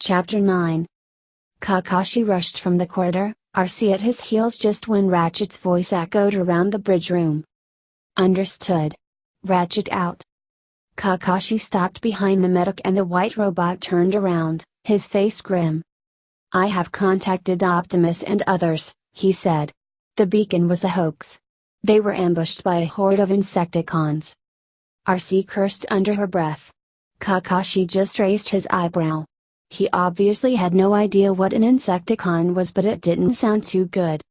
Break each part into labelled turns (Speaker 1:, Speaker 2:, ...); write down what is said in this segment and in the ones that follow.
Speaker 1: Chapter 9. Kakashi rushed from the corridor, RC at his heels just when Ratchet's voice echoed around the bridge room. Understood. Ratchet out. Kakashi stopped behind the medic and the white robot turned around, his face grim. I have contacted Optimus and others, he said. The beacon was a hoax. They were ambushed by a horde of Insecticons. RC cursed under her breath. Kakashi just raised his eyebrow. He obviously had no idea what an Insecticon was, but it didn't sound too good.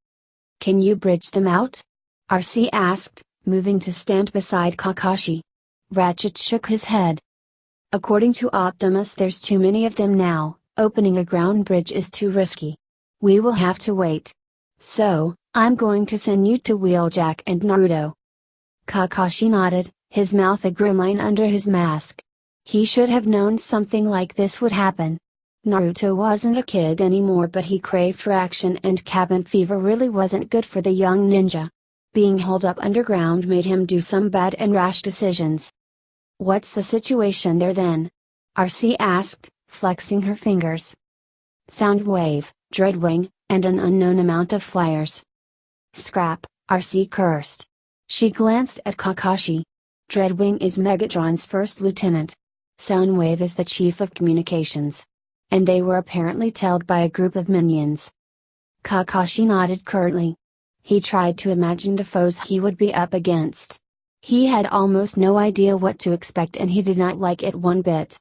Speaker 1: Can you bridge them out? RC asked, moving to stand beside Kakashi. Ratchet shook his head. According to Optimus, there's too many of them now. Opening a ground bridge is too risky. We will have to wait. So, I'm going to send you to Wheeljack and Naruto. Kakashi nodded, his mouth a grim line under his mask. He should have known something like this would happen. Naruto wasn't a kid anymore, but he craved for action, and cabin fever really wasn't good for the young ninja. Being holed up underground made him do some bad and rash decisions. What's the situation there then? RC asked, flexing her fingers. Soundwave, Dreadwing, and an unknown amount of flyers. Scrap, RC cursed. She glanced at Kakashi. Dreadwing is Megatron's first lieutenant. Soundwave is the chief of communications. And they were apparently tailed by a group of minions. Kakashi nodded curtly. He tried to imagine the foes he would be up against. He had almost no idea what to expect, and he did not like it one bit.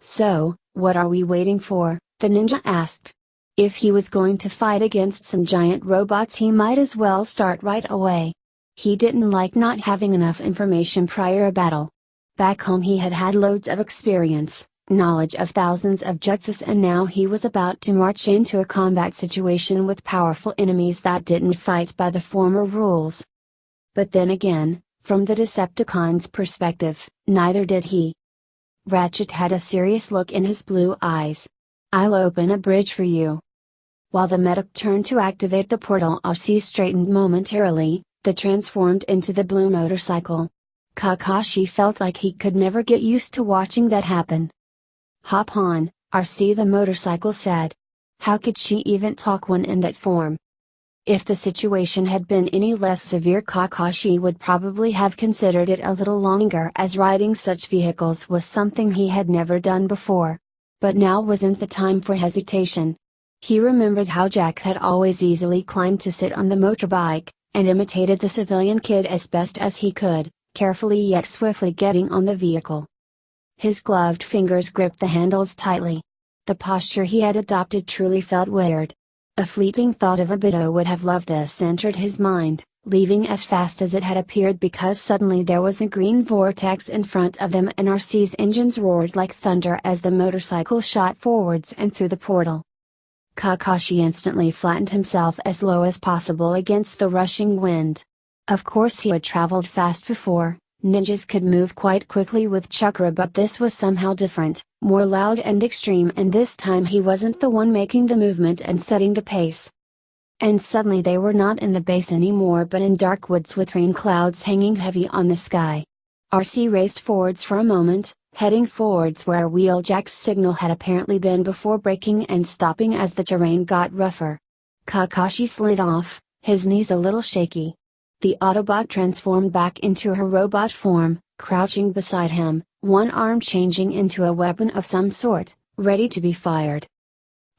Speaker 1: So, what are we waiting for? The ninja asked. If he was going to fight against some giant robots, he might as well start right away. He didn't like not having enough information prior to battle. Back home he had had loads of experience, knowledge of thousands of jutsus, and now he was about to march into a combat situation with powerful enemies that didn't fight by the former rules. But then again, from the Decepticon's perspective, neither did he. Ratchet had a serious look in his blue eyes. I'll open a bridge for you. While the medic turned to activate the portal, RC straightened momentarily, then transformed into the blue motorcycle. Kakashi felt like he could never get used to watching that happen. Hop on, RC, the motorcycle said. How could she even talk when in that form? If the situation had been any less severe, Kakashi would probably have considered it a little longer, as riding such vehicles was something he had never done before. But now wasn't the time for hesitation. He remembered how Jack had always easily climbed to sit on the motorbike, and imitated the civilian kid as best as he could, carefully yet swiftly getting on the vehicle. His gloved fingers gripped the handles tightly. The posture he had adopted truly felt weird. A fleeting thought of Obito would have loved this entered his mind, leaving as fast as it had appeared, because suddenly there was a green vortex in front of them and RC's engines roared like thunder as the motorcycle shot forwards and through the portal. Kakashi instantly flattened himself as low as possible against the rushing wind. Of course he had traveled fast before, ninjas could move quite quickly with chakra, but this was somehow different, more loud and extreme, and this time he wasn't the one making the movement and setting the pace. And suddenly they were not in the base anymore, but in dark woods with rain clouds hanging heavy on the sky. RC raced forwards for a moment, heading forwards where Wheeljack's signal had apparently been before, braking and stopping as the terrain got rougher. Kakashi slid off, his knees a little shaky. The Autobot transformed back into her robot form, crouching beside him, one arm changing into a weapon of some sort, ready to be fired.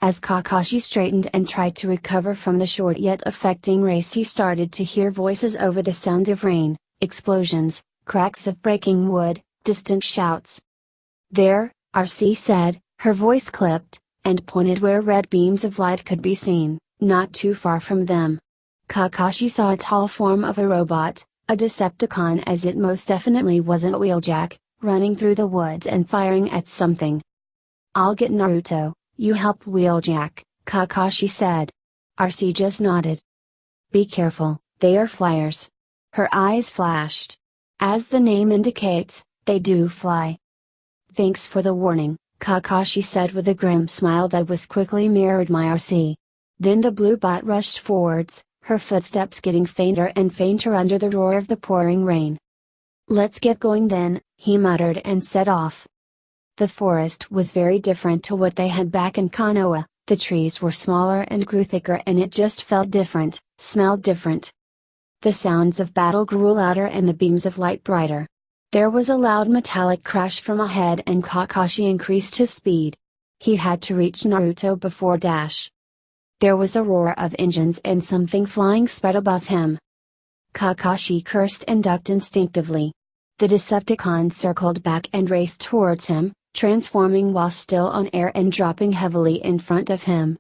Speaker 1: As Kakashi straightened and tried to recover from the short yet affecting race, he started to hear voices over the sound of rain, explosions, cracks of breaking wood, distant shouts. There, RC said, her voice clipped, and pointed where red beams of light could be seen, not too far from them. Kakashi saw a tall form of a robot, a Decepticon, as it most definitely wasn't Wheeljack, running through the woods and firing at something. I'll get Naruto, you help Wheeljack, Kakashi said. RC just nodded. Be careful, they are flyers. Her eyes flashed. As the name indicates, they do fly. Thanks for the warning, Kakashi said with a grim smile that was quickly mirrored by RC. Then the blue bot rushed forwards, her footsteps getting fainter and fainter under the roar of the pouring rain. Let's get going then, he muttered and set off. The forest was very different to what they had back in Konoha. The trees were smaller and grew thicker, and it just felt different, smelled different. The sounds of battle grew louder and the beams of light brighter. There was a loud metallic crash from ahead and Kakashi increased his speed. He had to reach Naruto before dash. There was a roar of engines and something flying sped above him. Kakashi cursed and ducked instinctively. The Decepticon circled back and raced towards him, transforming while still on air and dropping heavily in front of him.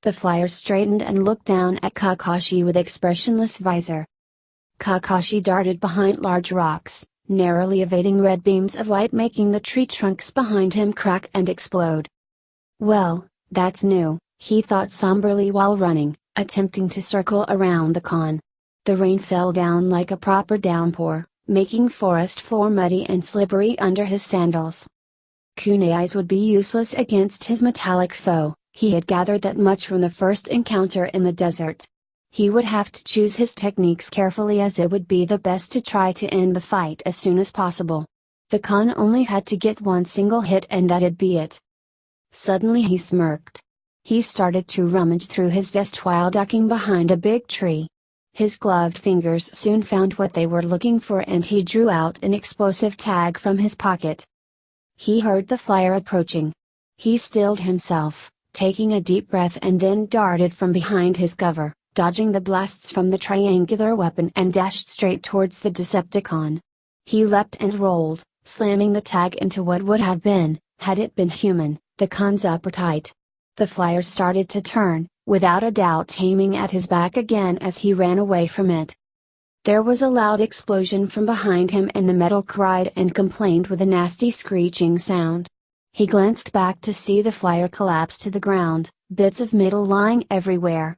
Speaker 1: The flyer straightened and looked down at Kakashi with expressionless visor. Kakashi darted behind large rocks, narrowly evading red beams of light, making the tree trunks behind him crack and explode. Well, that's new, he thought somberly while running, attempting to circle around the con. The rain fell down like a proper downpour, making forest floor muddy and slippery under his sandals. Kunai's would be useless against his metallic foe, he had gathered that much from the first encounter in the desert. He would have to choose his techniques carefully, as it would be the best to try to end the fight as soon as possible. The Khan only had to get one single hit and that'd be it. Suddenly he smirked. He started to rummage through his vest while ducking behind a big tree. His gloved fingers soon found what they were looking for, and he drew out an explosive tag from his pocket. He heard the flyer approaching. He stilled himself, taking a deep breath, and then darted from behind his cover, dodging the blasts from the triangular weapon, and dashed straight towards the Decepticon. He leapt and rolled, slamming the tag into what would have been, had it been human, the Khan's upper tight. The flyer started to turn, without a doubt aiming at his back again as he ran away from it. There was a loud explosion from behind him, and the metal cried and complained with a nasty screeching sound. He glanced back to see the flyer collapse to the ground, bits of metal lying everywhere.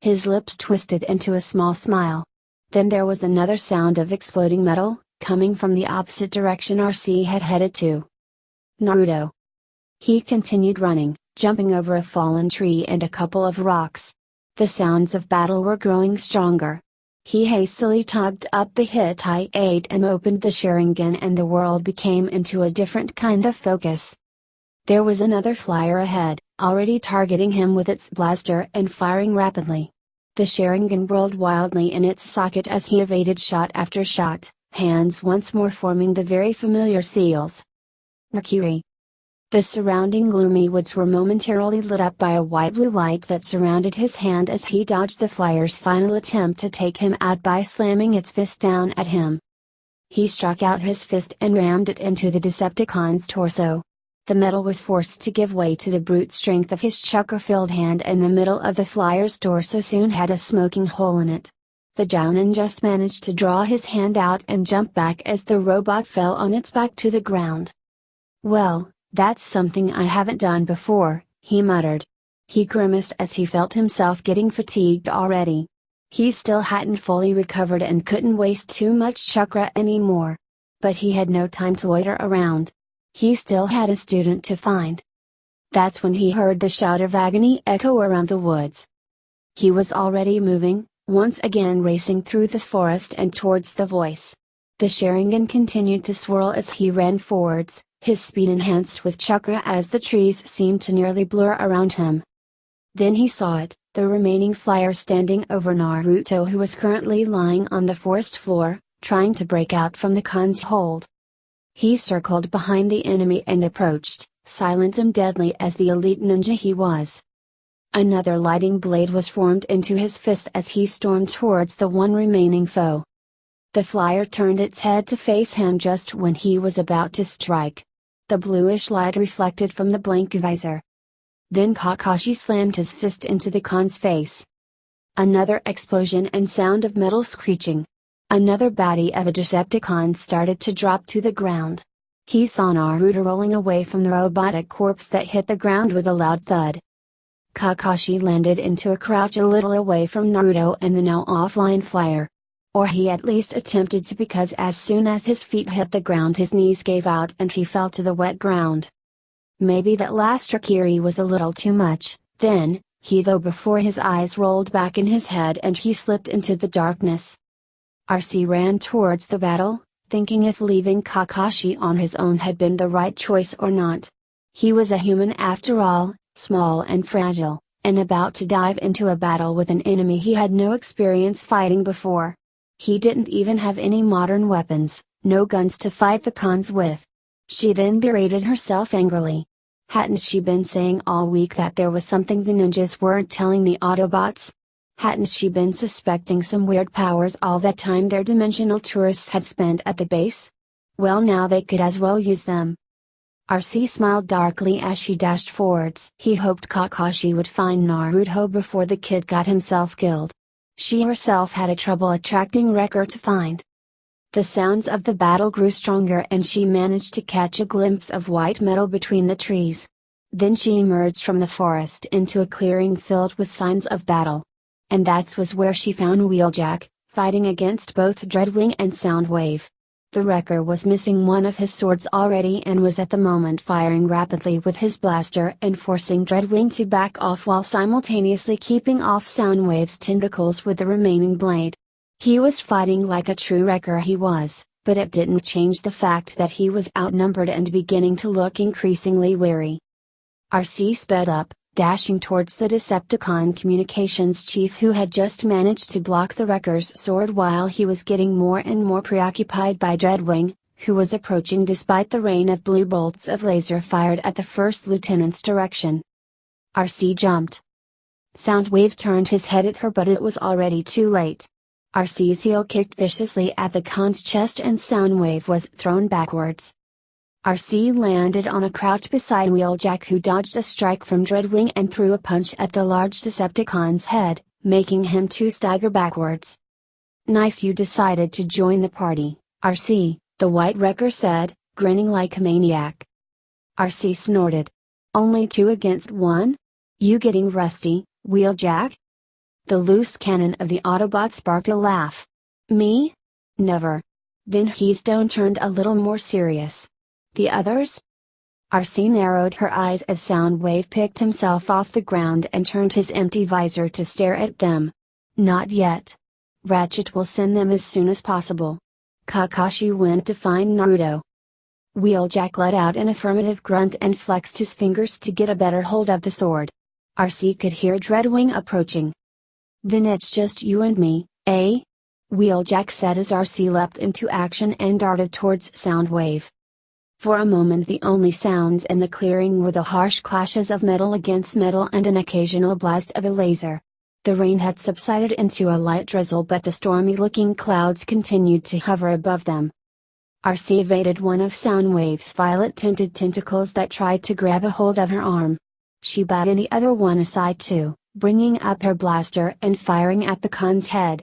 Speaker 1: His lips twisted into a small smile. Then there was another sound of exploding metal, coming from the opposite direction RC had headed to. Naruto. He continued running, jumping over a fallen tree and a couple of rocks. The sounds of battle were growing stronger. He hastily tugged up the Hittite and opened the Sharingan, and the world became into a different kind of focus. There was another flyer ahead, already targeting him with its blaster and firing rapidly. The Sharingan whirled wildly in its socket as he evaded shot after shot, hands once more forming the very familiar seals. Mercury. The surrounding gloomy woods were momentarily lit up by a white blue light that surrounded his hand as he dodged the flyer's final attempt to take him out by slamming its fist down at him. He struck out his fist and rammed it into the Decepticon's torso. The metal was forced to give way to the brute strength of his chakra-filled hand, and the middle of the flyer's torso soon had a smoking hole in it. The Jounin just managed to draw his hand out and jump back as the robot fell on its back to the ground. Well, that's something I haven't done before, he muttered. He grimaced as he felt himself getting fatigued already. He still hadn't fully recovered and couldn't waste too much chakra anymore. But he had no time to loiter around. He still had a student to find. That's when he heard the shout of agony echo around the woods. He was already moving, once again racing through the forest and towards the voice. The Sharingan continued to swirl as he ran forwards, his speed enhanced with chakra as the trees seemed to nearly blur around him. Then he saw it, the remaining flyer standing over Naruto, who was currently lying on the forest floor, trying to break out from the Khan's hold. He circled behind the enemy and approached, silent and deadly as the elite ninja he was. Another lighting blade was formed into his fist as he stormed towards the one remaining foe. The flyer turned its head to face him just when he was about to strike. The bluish light reflected from the blank visor. Then Kakashi slammed his fist into the Khan's face. Another explosion and sound of metal screeching. Another body of a Decepticon started to drop to the ground. He saw Naruto rolling away from the robotic corpse that hit the ground with a loud thud. Kakashi landed into a crouch a little away from Naruto and the now offline flyer. Or he at least attempted to, because as soon as his feet hit the ground his knees gave out and he fell to the wet ground. Maybe that last trakiri was a little too much, then, though before his eyes rolled back in his head and he slipped into the darkness. RC ran towards the battle, thinking if leaving Kakashi on his own had been the right choice or not. He was a human after all, small and fragile, and about to dive into a battle with an enemy he had no experience fighting before. He didn't even have any modern weapons, no guns to fight the cons with. She then berated herself angrily. Hadn't she been saying all week that there was something the ninjas weren't telling the Autobots? Hadn't she been suspecting some weird powers all that time their dimensional tourists had spent at the base? Well, now they could as well use them. RC smiled darkly as she dashed forwards. He hoped Kakashi would find Naruto before the kid got himself killed. She herself had a trouble attracting Wrecker to find. The sounds of the battle grew stronger and she managed to catch a glimpse of white metal between the trees. Then she emerged from the forest into a clearing filled with signs of battle. And that was where she found Wheeljack, fighting against both Dreadwing and Soundwave. The Wrecker was missing one of his swords already and was at the moment firing rapidly with his blaster and forcing Dreadwing to back off while simultaneously keeping off Soundwave's tentacles with the remaining blade. He was fighting like a true Wrecker he was, but it didn't change the fact that he was outnumbered and beginning to look increasingly weary. RC sped up, dashing towards the Decepticon communications chief who had just managed to block the Wrecker's sword while he was getting more and more preoccupied by Dreadwing, who was approaching despite the rain of blue bolts of laser fired at the first lieutenant's direction. RC jumped. Soundwave turned his head at her, but it was already too late. RC's heel kicked viciously at the con's chest and Soundwave was thrown backwards. RC landed on a crouch beside Wheeljack, who dodged a strike from Dreadwing and threw a punch at the large Decepticon's head, making him stagger backwards. "Nice you decided to join the party, RC," the White Wrecker said, grinning like a maniac. RC snorted. "Only 2 against 1? You getting rusty, Wheeljack?" The loose cannon of the Autobot sparked a laugh. "Me? Never." Then Heystone turned a little more serious. "The others?" RC narrowed her eyes as Soundwave picked himself off the ground and turned his empty visor to stare at them. "Not yet. Ratchet will send them as soon as possible. Kakashi went to find Naruto." Wheeljack let out an affirmative grunt and flexed his fingers to get a better hold of the sword. RC could hear Dreadwing approaching. "Then it's just you and me, eh?" Wheeljack said as RC leapt into action and darted towards Soundwave. For a moment the only sounds in the clearing were the harsh clashes of metal against metal and an occasional blast of a laser. The rain had subsided into a light drizzle, but the stormy-looking clouds continued to hover above them. RC evaded one of Soundwave's violet-tinted tentacles that tried to grab a hold of her arm. She batted the other one aside too, bringing up her blaster and firing at the con's head.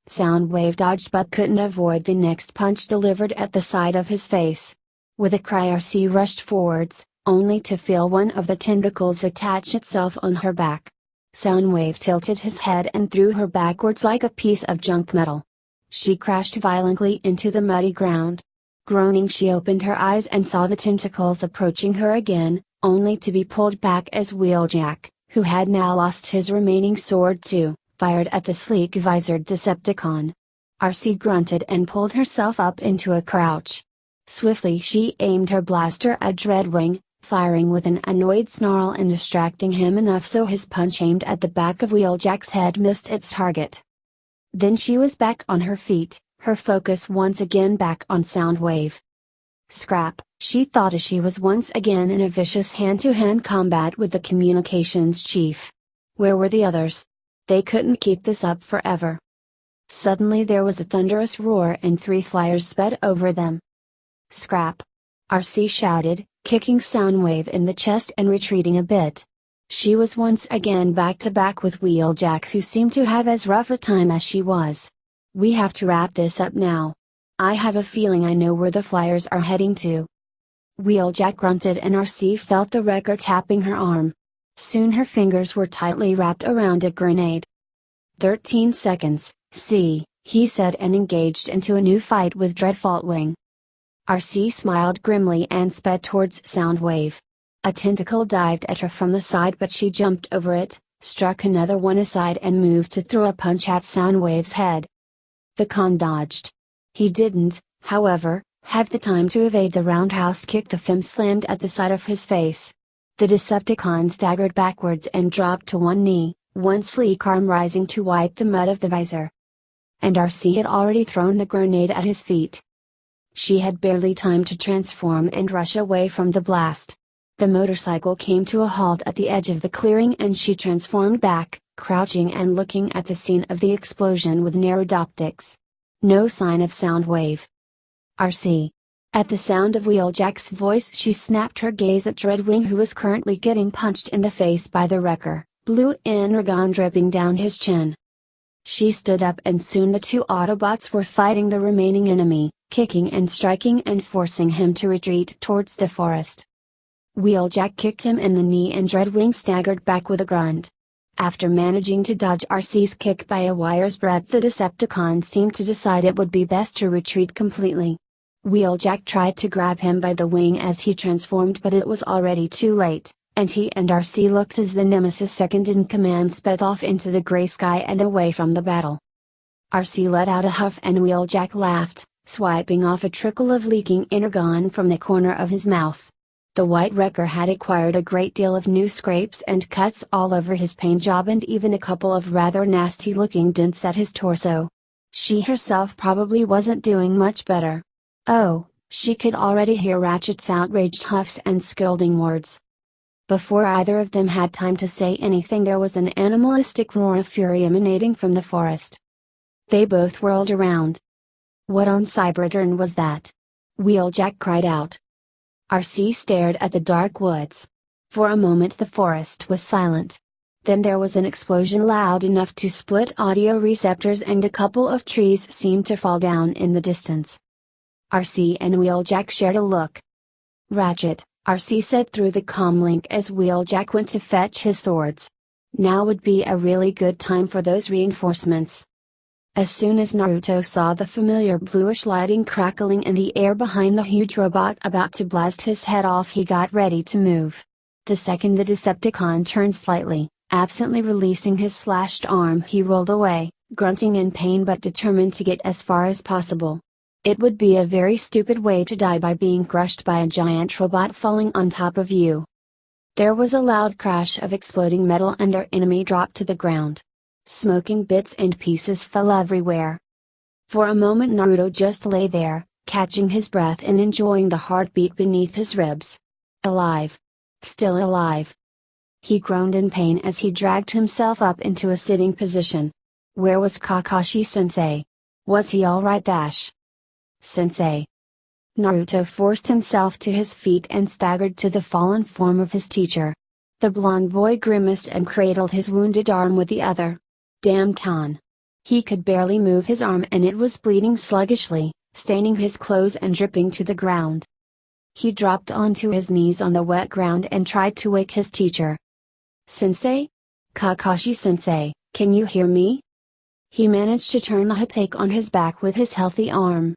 Speaker 1: Soundwave dodged but couldn't avoid the next punch delivered at the side of his face. With a cry, RC rushed forwards, only to feel one of the tentacles attach itself on her back. Soundwave tilted his head and threw her backwards like a piece of junk metal. She crashed violently into the muddy ground. Groaning, she opened her eyes and saw the tentacles approaching her again, only to be pulled back as Wheeljack, who had now lost his remaining sword too, fired at the sleek visored Decepticon. RC grunted and pulled herself up into a crouch. Swiftly she aimed her blaster at Dreadwing, firing with an annoyed snarl and distracting him enough so his punch aimed at the back of Wheeljack's head missed its target. Then she was back on her feet, her focus once again back on Soundwave. Scrap, she thought as she was once again in a vicious hand-to-hand combat with the communications chief. Where were the others? They couldn't keep this up forever. Suddenly there was a thunderous roar and 3 flyers sped over them. "Scrap!" RC shouted, kicking Soundwave in the chest and retreating a bit. She was once again back to back with Wheeljack, who seemed to have as rough a time as she was. "We have to wrap this up now. I have a feeling I know where the flyers are heading to." Wheeljack grunted and RC felt the Wrecker tapping her arm. Soon her fingers were tightly wrapped around a grenade. 13 seconds, see, he said, and engaged into a new fight with Dreadfaultwing. RC smiled grimly and sped towards Soundwave. A tentacle dived at her from the side, but she jumped over it, struck another one aside and moved to throw a punch at Soundwave's head. The con dodged. He didn't, However, have the time to evade the roundhouse kick the film slammed at the side of his face. The Decepticon staggered backwards and dropped to one knee, one sleek arm rising to wipe the mud of the visor. And RC had already thrown the grenade at his feet. She had barely time to transform and rush away from the blast. The motorcycle came to a halt at the edge of the clearing and she transformed back, crouching and looking at the scene of the explosion with narrowed optics. No sign of sound wave. RC. At the sound of Wheeljack's voice she snapped her gaze at Dreadwing, who was currently getting punched in the face by the wrecker, blue energon dripping down his chin. She stood up and soon the two Autobots were fighting the remaining enemy, kicking and striking and forcing him to retreat towards the forest. Wheeljack kicked him in the knee and Dreadwing staggered back with a grunt. After managing to dodge RC's kick by a wire's breadth, the Decepticon seemed to decide it would be best to retreat completely. Wheeljack tried to grab him by the wing as he transformed, but it was already too late, and he and RC looked as the Nemesis second in command sped off into the gray sky and away from the battle. RC let out a huff and Wheeljack laughed, swiping off a trickle of leaking energon from the corner of his mouth. The white wrecker had acquired a great deal of new scrapes and cuts all over his paint job and even a couple of rather nasty looking dents at his torso. She herself probably wasn't doing much better. Oh, she could already hear Ratchet's outraged huffs and scolding words. Before either of them had time to say anything, there was an animalistic roar of fury emanating from the forest. They both whirled around. What on Cyberdern was that? Wheeljack cried out. RC stared at the dark woods. For a moment the forest was silent. Then there was an explosion loud enough to split audio receptors and a couple of trees seemed to fall down in the distance. RC and Wheeljack shared a look. Ratchet, RC said through the comlink as Wheeljack went to fetch his swords. Now would be a really good time for those reinforcements. As soon as Naruto saw the familiar bluish lighting crackling in the air behind the huge robot about to blast his head off, he got ready to move. The second the Decepticon turned slightly, absently releasing his slashed arm, he rolled away, grunting in pain but determined to get as far as possible. It would be a very stupid way to die by being crushed by a giant robot falling on top of you. There was a loud crash of exploding metal and their enemy dropped to the ground. Smoking bits and pieces fell everywhere. For a moment Naruto just lay there, catching his breath and enjoying the heartbeat beneath his ribs. Alive. Still alive. He groaned in pain as he dragged himself up into a sitting position. Where was Kakashi-sensei? Was he alright? Sensei. Naruto forced himself to his feet and staggered to the fallen form of his teacher. The blond boy grimaced and cradled his wounded arm with the other. Damn Khan. He could barely move his arm and it was bleeding sluggishly, staining his clothes and dripping to the ground. He dropped onto his knees on the wet ground and tried to wake his teacher. Sensei? Kakashi-sensei, can you hear me? He managed to turn the Hatake on his back with his healthy arm.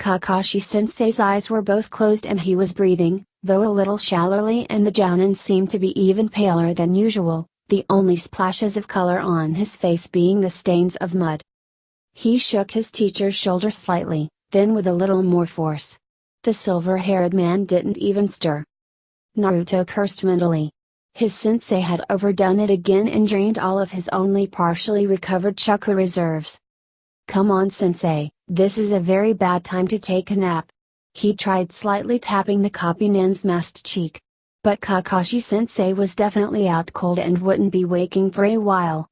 Speaker 1: Kakashi-sensei's eyes were both closed and he was breathing, though a little shallowly, and the Jounin seemed to be even paler than usual, the only splashes of color on his face being the stains of mud. He shook his teacher's shoulder slightly, then with a little more force. The silver-haired man didn't even stir. Naruto cursed mentally. His sensei had overdone it again and drained all of his only partially recovered chakra reserves. Come on sensei, this is a very bad time to take a nap. He tried slightly tapping the copy nin's masked cheek. But Kakashi-sensei was definitely out cold and wouldn't be waking for a while.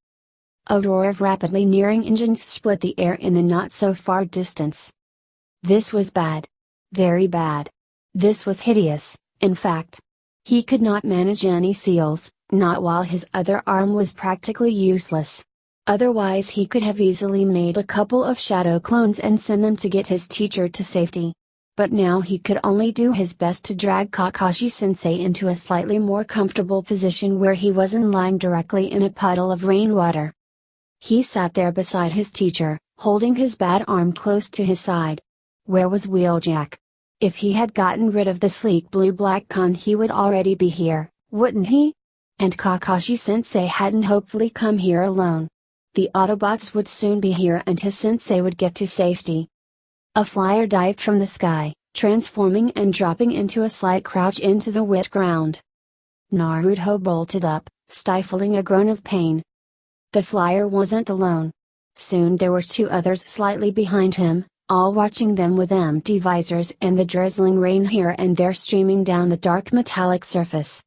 Speaker 1: A roar of rapidly nearing engines split the air in the not-so-far distance. This was bad. Very bad. This was hideous, in fact. He could not manage any seals, not while his other arm was practically useless. Otherwise he could have easily made a couple of shadow clones and send them to get his teacher to safety. But now he could only do his best to drag Kakashi-sensei into a slightly more comfortable position where he wasn't lying directly in a puddle of rainwater. He sat there beside his teacher, holding his bad arm close to his side. Where was Wheeljack? If he had gotten rid of the sleek blue-black Khan, he would already be here, wouldn't he? And Kakashi-sensei hadn't hopefully come here alone. The Autobots would soon be here and his sensei would get to safety. A flyer dived from the sky, transforming and dropping into a slight crouch into the wet ground. Naruto bolted up, stifling a groan of pain. The flyer wasn't alone. Soon there were two others slightly behind him, all watching them with empty visors and the drizzling rain here and there streaming down the dark metallic surface.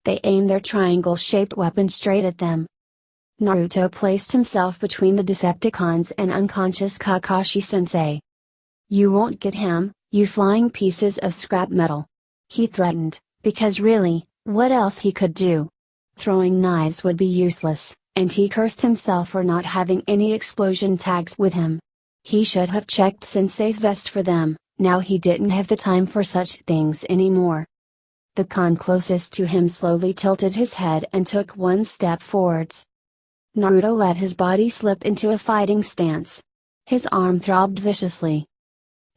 Speaker 1: They aimed their triangle-shaped weapon straight at them. Naruto placed himself between the Decepticons and unconscious Kakashi-sensei. "You won't get him, you flying pieces of scrap metal," he threatened, because really, what else he could do? Throwing knives would be useless, and he cursed himself for not having any explosion tags with him. He should have checked Sensei's vest for them, now he didn't have the time for such things anymore. The con closest to him slowly tilted his head and took one step forwards. Naruto let his body slip into a fighting stance. His arm throbbed viciously.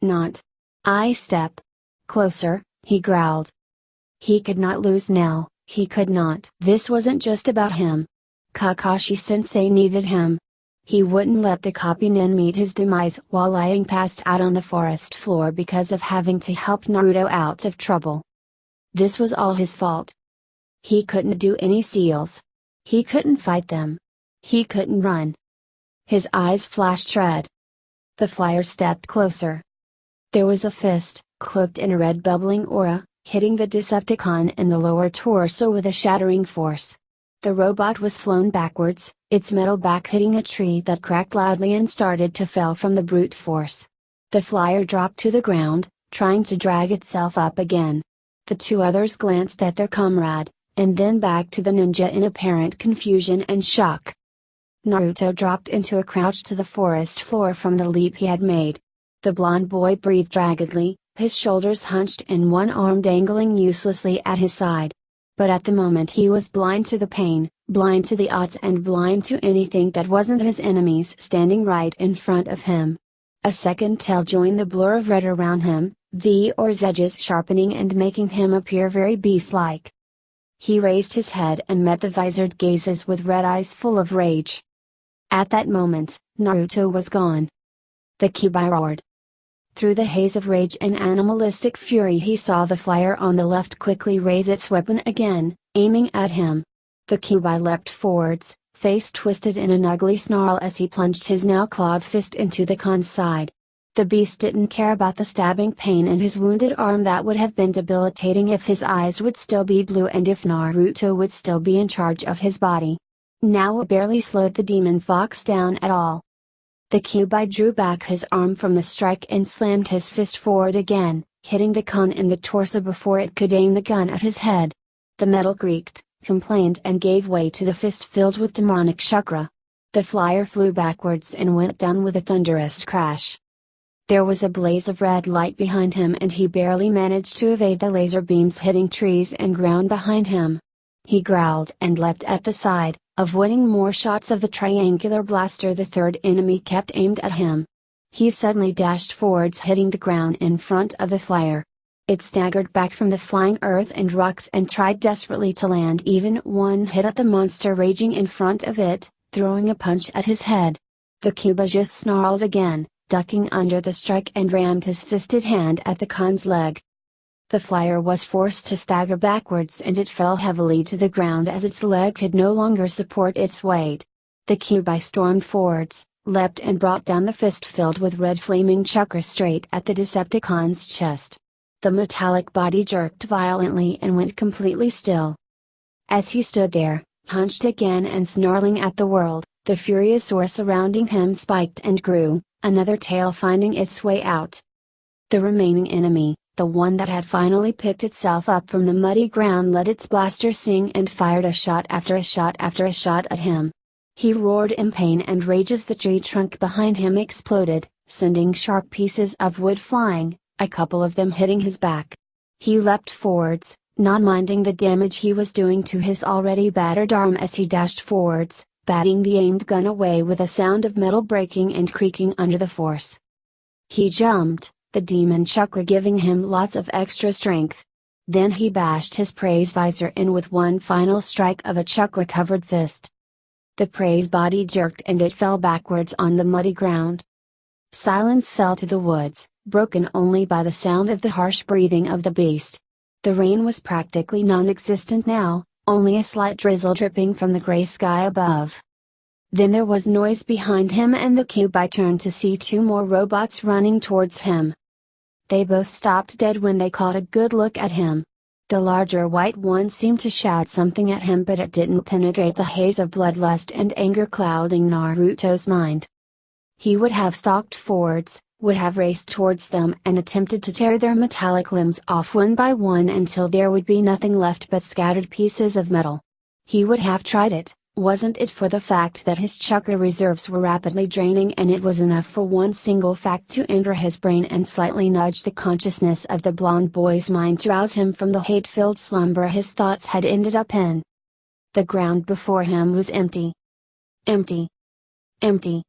Speaker 1: "Not. I step closer," he growled. He could not lose now, he could not. This wasn't just about him. Kakashi-sensei needed him. He wouldn't let the copy nin meet his demise while lying passed out on the forest floor because of having to help Naruto out of trouble. This was all his fault. He couldn't do any seals. He couldn't fight them. He couldn't run. His eyes flashed red. The flyer stepped closer. There was a fist, cloaked in a red bubbling aura, hitting the Decepticon in the lower torso with a shattering force. The robot was flown backwards, its metal back hitting a tree that cracked loudly and started to fall from the brute force. The flyer dropped to the ground, trying to drag itself up again. The two others glanced at their comrade, and then back to the ninja in apparent confusion and shock. Naruto dropped into a crouch to the forest floor from the leap he had made. The blond boy breathed raggedly, his shoulders hunched and one arm dangling uselessly at his side. But at the moment he was blind to the pain, blind to the odds and blind to anything that wasn't his enemies standing right in front of him. A second tail joined the blur of red around him, the oar's edges sharpening and making him appear very beast-like. He raised his head and met the visored gazes with red eyes full of rage. At that moment, Naruto was gone. The Kyuubi roared. Through the haze of rage and animalistic fury he saw the flyer on the left quickly raise its weapon again, aiming at him. The Kyuubi leapt forwards, face twisted in an ugly snarl as he plunged his now clawed fist into the Khan's side. The beast didn't care about the stabbing pain in his wounded arm that would have been debilitating if his eyes would still be blue and if Naruto would still be in charge of his body. Now it barely slowed the demon fox down at all. The Kyuubi drew back his arm from the strike and slammed his fist forward again, hitting the Khan in the torso before it could aim the gun at his head. The metal creaked, complained and gave way to the fist filled with demonic chakra. The flyer flew backwards and went down with a thunderous crash. There was a blaze of red light behind him and he barely managed to evade the laser beams hitting trees and ground behind him. He growled and leapt at the side, avoiding more shots of the triangular blaster the third enemy kept aimed at him. He suddenly dashed forwards hitting the ground in front of the flyer. It staggered back from the flying earth and rocks and tried desperately to land even one hit at the monster raging in front of it, throwing a punch at his head. The Kyuubi just snarled again, ducking under the strike and rammed his fisted hand at the Khan's leg. The flyer was forced to stagger backwards and it fell heavily to the ground as its leg could no longer support its weight. The Kyuubi stormed forwards, leapt and brought down the fist filled with red flaming chakra straight at the Decepticon's chest. The metallic body jerked violently and went completely still. As he stood there, hunched again and snarling at the world, the furious oar surrounding him spiked and grew, another tail finding its way out. The remaining enemy, the one that had finally picked itself up from the muddy ground, let its blaster sing and fired a shot after a shot after a shot at him. He roared in pain and rage as the tree trunk behind him exploded, sending sharp pieces of wood flying, a couple of them hitting his back. He leapt forwards, not minding the damage he was doing to his already battered arm as he dashed forwards, batting the aimed gun away with a sound of metal breaking and creaking under the force. He jumped, the demon chakra giving him lots of extra strength. Then he bashed his prey's visor in with one final strike of a chakra-covered fist. The prey's body jerked and it fell backwards on the muddy ground. Silence fell to the woods, broken only by the sound of the harsh breathing of the beast. The rain was practically non-existent now, only a slight drizzle dripping from the gray sky above. Then there was noise behind him and the Cubi turned to see two more robots running towards him. They both stopped dead when they caught a good look at him. The larger white one seemed to shout something at him, but it didn't penetrate the haze of bloodlust and anger clouding Naruto's mind. He would have stalked forwards, would have raced towards them and attempted to tear their metallic limbs off one by one until there would be nothing left but scattered pieces of metal. He would have tried it, wasn't it for the fact that his chakra reserves were rapidly draining, and it was enough for one single fact to enter his brain and slightly nudge the consciousness of the blonde boy's mind to rouse him from the hate-filled slumber his thoughts had ended up in. The ground before him was empty. Empty. Empty.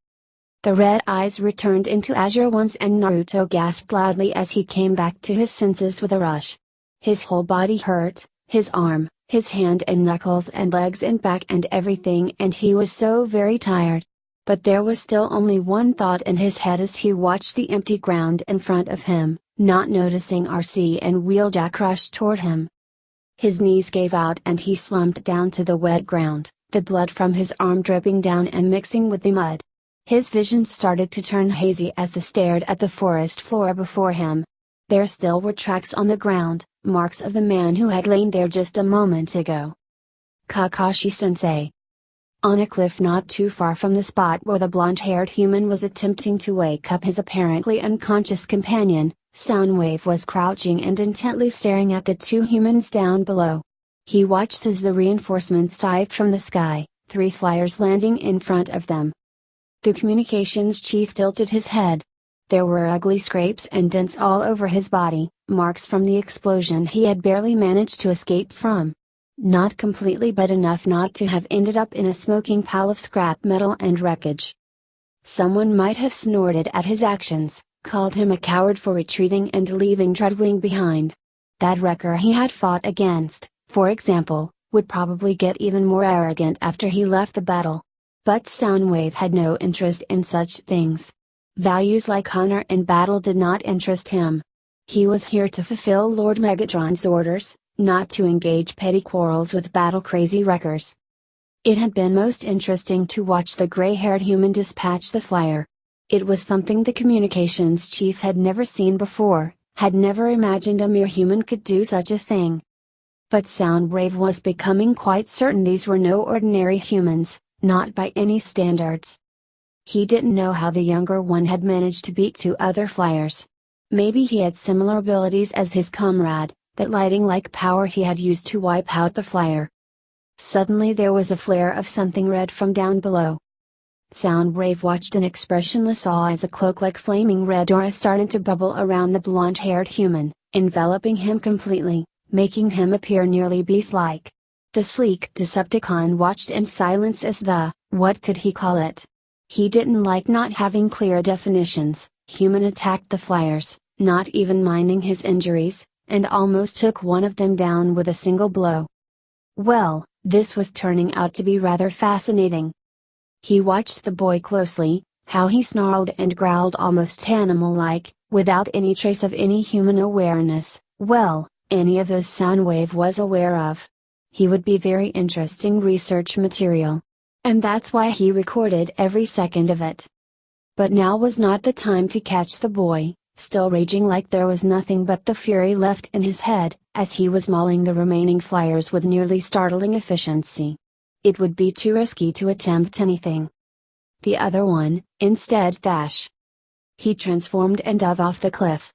Speaker 1: The red eyes returned into azure ones and Naruto gasped loudly as he came back to his senses with a rush. His whole body hurt, his arm, his hand and knuckles and legs and back and everything, and he was so very tired. But there was still only one thought in his head as he watched the empty ground in front of him, not noticing RC and Wheeljack rush toward him. His knees gave out and he slumped down to the wet ground, the blood from his arm dripping down and mixing with the mud. His vision started to turn hazy as he stared at the forest floor before him. There still were tracks on the ground, marks of the man who had lain there just a moment ago. Kakashi-sensei. On a cliff not too far from the spot where the blonde-haired human was attempting to wake up his apparently unconscious companion, Soundwave was crouching and intently staring at the two humans down below. He watched as the reinforcements dived from the sky, 3 flyers landing in front of them. The communications chief tilted his head. There were ugly scrapes and dents all over his body, marks from the explosion he had barely managed to escape from. Not completely, but enough not to have ended up in a smoking pile of scrap metal and wreckage. Someone might have snorted at his actions, called him a coward for retreating and leaving Dreadwing behind. That wrecker he had fought against, for example, would probably get even more arrogant after he left the battle. But Soundwave had no interest in such things. Values like honor in battle did not interest him. He was here to fulfill Lord Megatron's orders, not to engage petty quarrels with battle-crazy wreckers. It had been most interesting to watch the gray-haired human dispatch the flyer. It was something the communications chief had never seen before, had never imagined a mere human could do such a thing. But Soundwave was becoming quite certain these were no ordinary humans, not by any standards. He didn't know how the younger one had managed to beat 2 other flyers. Maybe he had similar abilities as his comrade, that lightning-like power he had used to wipe out the flyer. Suddenly there was a flare of something red from down below. Soundwave watched in expressionless awe as a cloak like flaming red aura started to bubble around the blonde-haired human, enveloping him completely, making him appear nearly beast-like. The sleek Decepticon watched in silence as what could he call it? He didn't like not having clear definitions. Human attacked the flyers, not even minding his injuries, and almost took one of them down with a single blow. Well, this was turning out to be rather fascinating. He watched the boy closely, how he snarled and growled almost animal-like, without any trace of any human awareness, any of those Soundwave was aware of. He would be very interesting research material. And that's why he recorded every second of it. But now was not the time to catch the boy, still raging like there was nothing but the fury left in his head, as he was mauling the remaining flyers with nearly startling efficiency. It would be too risky to attempt anything. The other one, instead, he transformed and dove off the cliff.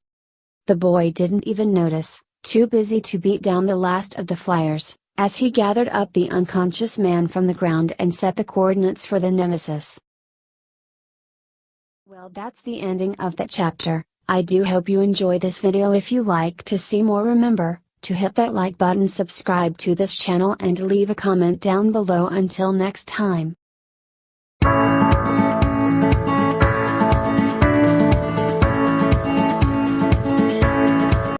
Speaker 1: The boy didn't even notice, too busy to beat down the last of the flyers, as he gathered up the unconscious man from the ground and set the coordinates for the nemesis. Well, that's the ending of that chapter. I do hope you enjoy this video. If you like to see more, remember to hit that like button, subscribe to this channel and leave a comment down below. Until next time.